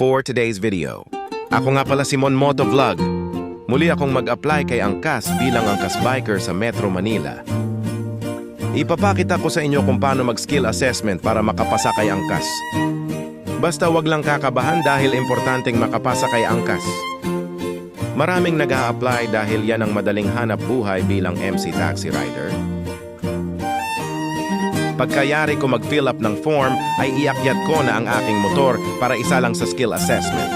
for today's video. Ako nga pala si Mon Moto Vlog. Muli akong mag-apply kay Angkas bilang Angkas Biker sa Metro Manila. Ipapakita ko sa inyo kung paano mag-skill assessment para makapasa kay Angkas. Basta wag lang kakabahan dahil importanteng makapasa kay Angkas. Maraming nag-a-apply dahil yan ang madaling hanap buhay bilang MC taxi rider. Pagkayari ko mag-fill up ng form ay iakyat ko na ang aking motor para isa lang sa skill assessment.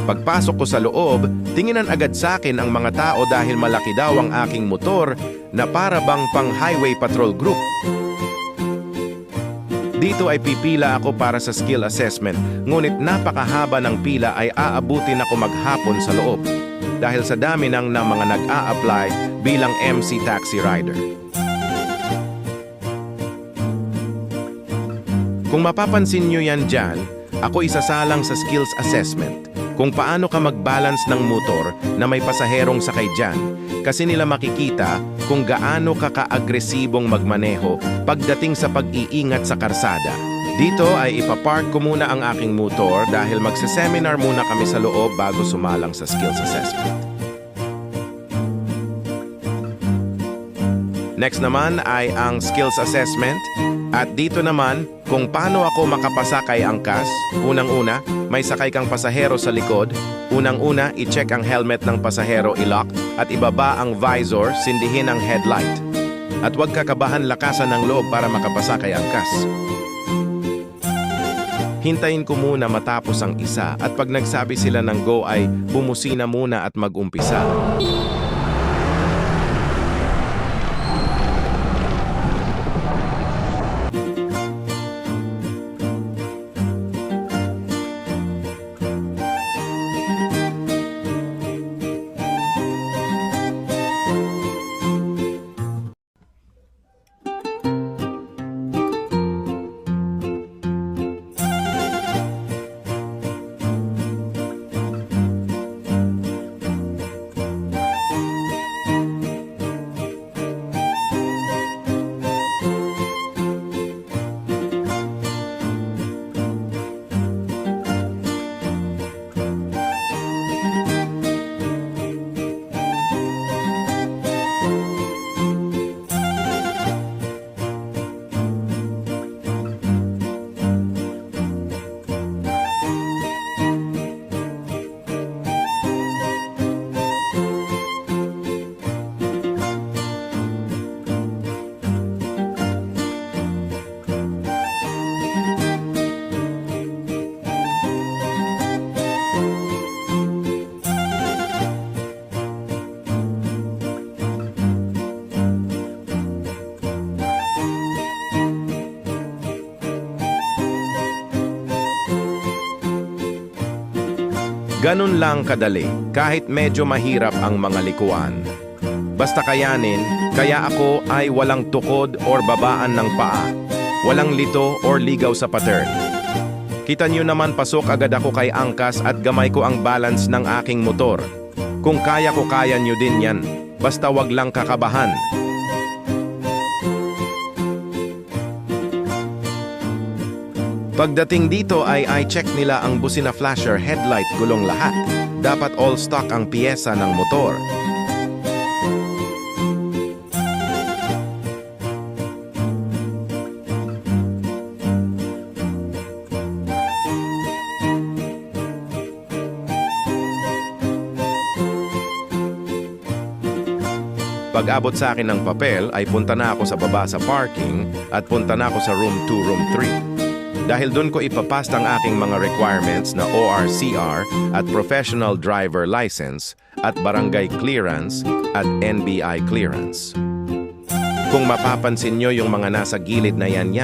Pagpasok ko sa loob, tinginan agad sa akin ang mga tao dahil malaki daw ang aking motor na para bang pang highway patrol group. Dito ay pipila ako para sa skill assessment, ngunit napakahaba ng pila ay aabutin ako maghapon sa loob dahil sa dami ng mga nag-a-apply bilang MC taxi rider. Kung mapapansin nyo yan dyan, ako isasalang sa skills assessment kung paano ka mag-balance ng motor na may pasaherong sakay dyan kasi nila makikita kung gaano ka ka-agresibong magmaneho pagdating sa pag-iingat sa karsada. Dito ay ipapark ko muna ang aking motor dahil magse-seminar muna kami sa loob bago sumalang sa skills assessment. Next naman ay ang skills assessment. At dito naman, kung paano ako makapasa kay Angkas. Unang-una, may sakay kang pasahero sa likod. Unang-una, i-check ang helmet ng pasahero, i-lock. At ibaba ang visor, sindihin ang headlight. At huwag kakabahan, lakasan ng loob para makapasa kay Angkas. Hintayin ko muna matapos ang isa at pag nagsabi sila ng go ay bumusina muna at mag-umpisa. Ganun lang kadali, kahit medyo mahirap ang mga likuan. Basta kayanin, kaya ako ay walang tukod or babaan ng paa. Walang lito or ligaw sa pattern. Kita nyo naman pasok agad ako kay Angkas at gamay ko ang balance ng aking motor. Kung kaya ko, kaya nyo din yan. Basta wag lang kakabahan. Pagdating dito ay i-check nila ang busina, flasher, headlight, gulong, lahat. Dapat all stock ang piyesa ng motor. Pag-abot sa akin ng papel ay punta na ako sa baba sa parking at punta na ako sa room 2, room 3. Dahil doon ko ipapasta ang aking mga requirements na ORCR at Professional Driver License at Barangay Clearance at NBI Clearance. Kung mapapansin nyo yung mga nasa gilid na yan,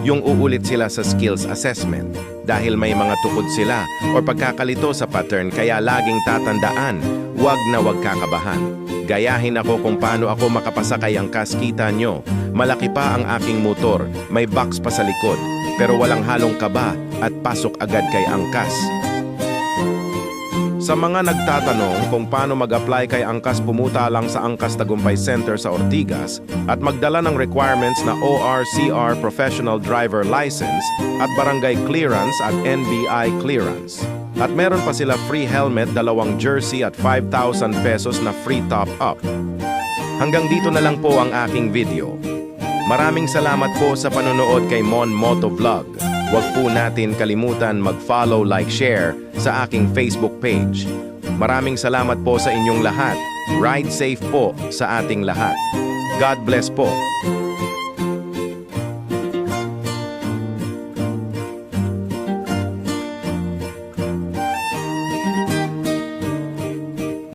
yung uulit sila sa skills assessment dahil may mga tukod sila o pagkakalito sa pattern kaya laging tatandaan, wag na wag kakabahan. Gayahin ako kung paano ako makapasa kay Angkas. Kita nyo, malaki pa ang aking motor, may box pa sa likod, pero walang halong kaba at pasok agad kay Angkas. Sa mga nagtatanong kung paano mag-apply kay Angkas, pumunta lang sa Angkas Tagumpay Center sa Ortigas at magdala ng requirements na ORCR Professional Driver License at Barangay Clearance at NBI Clearance. At meron pa sila free helmet, 2 jersey at 5,000 pesos na free top-up. Hanggang dito na lang po ang aking video. Maraming salamat po sa panonood kay Mon Moto Vlog. Huwag po natin kalimutan mag-follow, like, share sa aking Facebook page. Maraming salamat po sa inyong lahat. Ride safe po sa ating lahat. God bless po.